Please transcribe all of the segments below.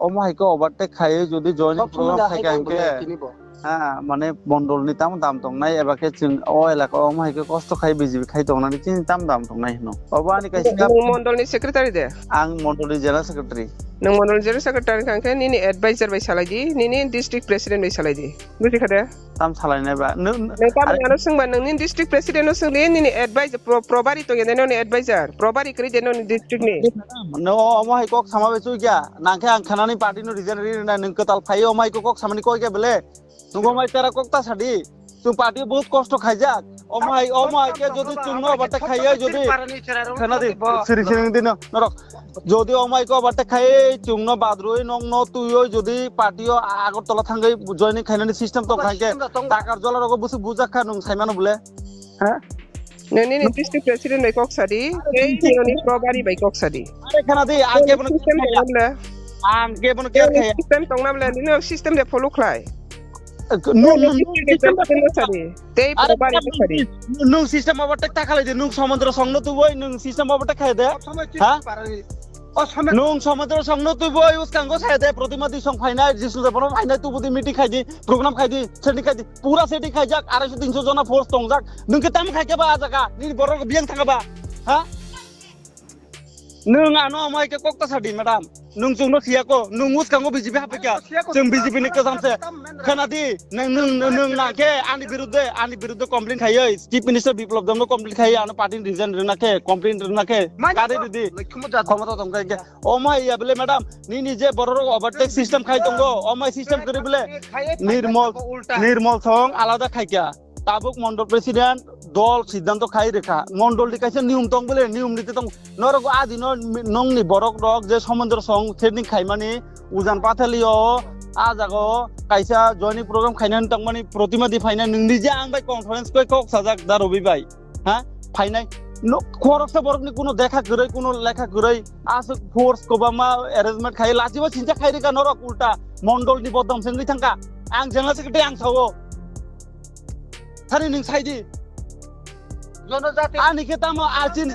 অমাইকে overtake খাইয়ে যদি joining programme থাকে আঙ্কে হ্যাঁ মানে মন্ডল নিতাম দাম দंनाय এবাকে जों ও এলাকা অমাইকে কষ্ট খাই বিজিবি খাই दंनानै চিন্তাम দাম दंनाय হনো অবানি কাইসা मण्डलनि सेक्रेटारि दे आं मण्डलनि जेनेरेल सेक्रेटारि नों मण्डलनि जेनेरेल सेक्रेटारि खांखे निनि एडभाइजर बाय सालायदि निनि डिस्ट्रिक्ट प्रेसिडेन्ट बाय सालायदि बुजिखादे ताम सालायनायबा नों तामानो सोंबा नोंनि डिस्ट्रिक्ट प्रेसिडेन्टनो सोंदि निनि एडभाइजर प्रबारि तो गेदेननि एडभाइजर प्रबारि करि देननि डिस्ट्रिक्टनि नो अमाइ कक सामाबे सुइया नांखे आं खानानि पार्टिनो रिजनरि ना नों कताल फायो अमाइ कक सामानि कय बेले नों अमाइ तेरा ककता सादि जों पार्टी बहुत कष्ट खाइजाक अमाइ के जदि चुंनो बाटे खाइयो जदि खानादि सिरि सिरि दिन नरक जदि अमाइ को बाटे खाइयो चुंनो बाद्रुय नंग न तुयो जदि पार्टियो आगरतला थांगै जयनिं खाइनानि सिस्टेम तो खाइके टाकार जलारगो बुसु बुजाखा नों साइमानो बुले हैं नोंनि डिस्ट्रिक्ट प्रेसिडेन्ट बाय कक्सादि ए निनि प्रबारि बाय कक्सादि अरे खानादि आंके बनो केयार खाया सिस्टेम दंनाबले निनो सिस्टेम दे फलो खाय nung sistem overtek tak kali deh nung samudra songno tuh boy nung sistem overtek kayak deh hah nung samudra songno tuh boy us kanggo saya deh protima di song final jisu deh program final tuh budi meeting kayak di program kayak di setting kayak di pura setting kayak jak 200-300 jona force tongjak nung kita mau kayak apa aja kak ini borok biang tangga ba hah nung ano amai ke kok tasadi madam nung jungno siako nung us kanggo BJP apa kya jeng BJP ni kesamse kanadi nung nake ani biruddhe complaint khaiye chief minister biplop jamno complaint khaiye ano party reason nake complaint nake kare didi ক্ষমতা তংকাই কে omai ya bele madam ni nije boror overtake system khai tongo omai system kori bele নির্মল song আলাদা খাইকা তাবুক Mondal president দল সিদ্ধান্ত খাই রেখা মন্ডল দিকাইছে নিয়ম তং বলে নিয়ম নীতি তং নরগ আদিন নংনি বরক rock যে সমুদ্র সং ট্রেনিং খাইমানি উজান পাথালিও আজাগো কাইসা জয়নিং প্রোগ্রাম খাইনান তংমানি প্রতিমা দি ফাইনা नोंनि যে आं बाय कन्फारेंस কই কক সাজাক দা রবি ভাই হ্যাঁ ফাইনাই নো খরচে বরকনি কোনো দেখা গরই কোনো লেখা গরই আস ফোর্স কোবামা অ্যারেঞ্জমেন্ট খাই লাজিবা চিন্তা খাই রেখা নরক উল্টা মন্ডল नि বদম সেঙ্গি থাকা आं जेनेरेल सेक्रेटारि आं सावो थारि नों साइदि आंनि खेतामो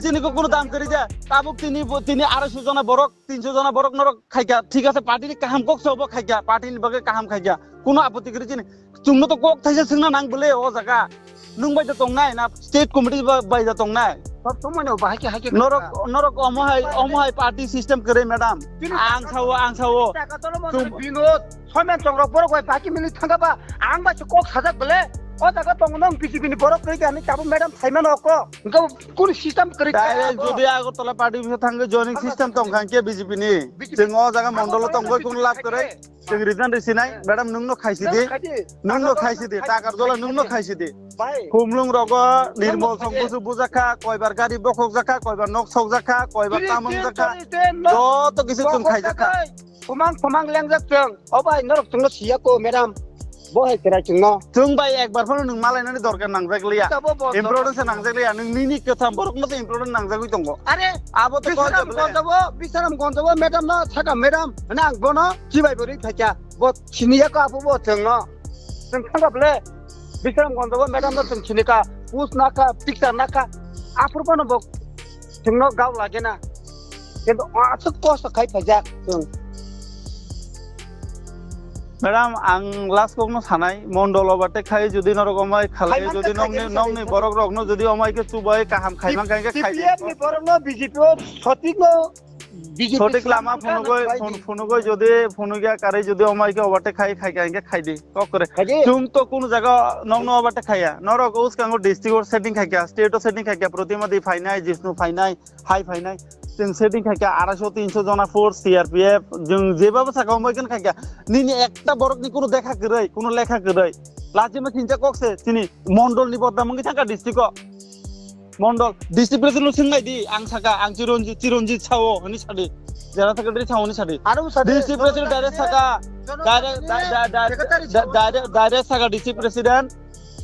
चिनिखौ কোনো দাম করি যা তাবুক তিনি 250 जना बरक 300 जना बरक नरक খাইকা ঠিক আছে পার্টিনি কাহাম কক সব খাইকা পার্টিনি বাগে কাহাম খাইকা কোনো আপত্তি করি চিনি তুমি তো কক থাইছে সোংনা নাং বলে ও জায়গা नों बायदा दंनाय ना स्टेट कमिटि बायदा दंनाय नरक अमहाय पार्टी सिस्टम करे मैडम आं सावो बिनोद समेन चंद्र बरक बाकी मिली थांगाबा आं बासो कक साजाक बले ओ जागा दङ नों बिजेपि नि बरक करि गानि ताबो मैडम थाइमान अको इनका कोन सिस्टम करि डाइरेक्ट जदि आगरतला पार्टी बिसे थांगे जॉइनिंग सिस्टम दं खांके बिजेपि नि जों ओ जागा मंडल दंगय कोन लाभ करे जों रिजन रिसिनाय मैडम नोंनो खाइसिदि टाकार जला नोंनो खाइसिदि हुमलुं रग निर्मल संगसु बुजाखा कयबार गाड़ी बखक जाखा कयबार नक सक जाखा कयबार तामंग जाखा जत किसु जों खाइजाखा फमां लेंजाक जों अबाय नरक जोंनो सियाको मैडम बहाय केरा जोंनो जों बाय एकबार फनो नों मालायनानै दरकार नांजागलिया इम्प्रोडेन्स नांजागलिया नोंनि खोथा बरकनो इम्प्रोडेन्स नांजागै दङ अरे आबो तो बिसाराम गनजबो मैडम न साका मैडम ना बनो जिबाय बोरै थाका ब सिनियाको आबो ब जोंनो जों थांगाबले बिसाराम गनजबो मैडम न जों सिनिका पुस नाका पिक्चर नाका आफुर बनो ब जोंनो गाव लागेना किन्तु आसो कष्ट खाइ फजा जों मैडम आं लास्ट कोकनो सानाय मंडल बाटे खाय जदि नरकमाय खालाय जदि नमनि बरक रकनो जदि अमायके चुबाय काहाम खायमान कायके खाय सीपीएम नि बरनो बीजेपी सठिक लामा फनुगय जदि फनुगिया कारे जदि अमायके अबाटे खाय कायके खायदि क करे तुम तो कोन जागा नंगनो अबाटे खाया नरक उस कांगो डिस्ट्रिक्ट सेटिंग खायका स्टेट सेटिंग खायका प्रतिमादि फाइनाय जिष्णु फाइनाय हाई फाइनाय जों सेटिं खायका 200-300 जना फोर्स सीआरपीएफ जों जेबाबो सागाव मैगन खायका निनि एकटा बरकनि कोनो देखा गरै कोनो लेखा गरै लाजिमा चिन्ता कक्से तिनि मण्डलनि बदनामंगि थाका डिस्ट्रिक्ट मण्डल डिस्ट्रिक्ट प्रेसिडेन्ट सोंनाय दि आं साका आं चिरन्जित सावो हनि सादि जेरा सेक्रेटारि सावनि सादि आरो डिस्ट्रिक्ट प्रेसिडेन्ट डाइरेक्ट साका डाइरेक्ट साका डिस्ट्रिक्ट प्रेसिडेन्ट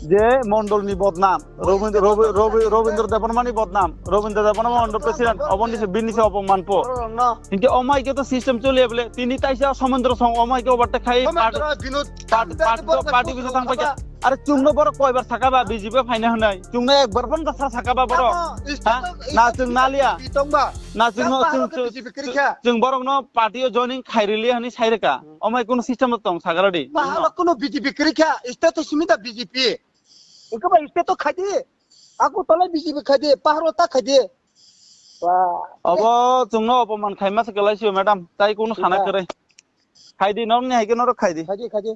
जे मंडलनि बदनाम रविन्द्र देवबर्मानि बदनाम रविन्द्र देवबर्मा मंडल प्रेसिडेंट अबनिसे बिनिसे अपमानप इनके अमाइके तो सिस्टम चलिए बोले तिनि ताइसा समुद्र सं अमाइके ओबारटे खाइ पार्टी बिसे थांबाय আরে চুংনো বড় কয়বার থাকাবা বিজেপি ফাইনা হনাই চুংনো একবার পন দা থাকাবা বড় না চুং নালিয়া tongba না চুং BJP kerja চুং বড় ন পার্টিও জয়েনিং খাইরিলি হানি সাইরেকা অমাই কোন সিস্টেম তং সাগারদি bahwa kuno BJP kerja status minta BJP itu bah status khadi aku tolak BJP khadi pahro tak khadi wah অব চুংনো অপমান খাইমা সকেলাইছো ম্যাডাম তাই কোন খানা করে খাইদি নম নি হাইকে নর খাইদি khadi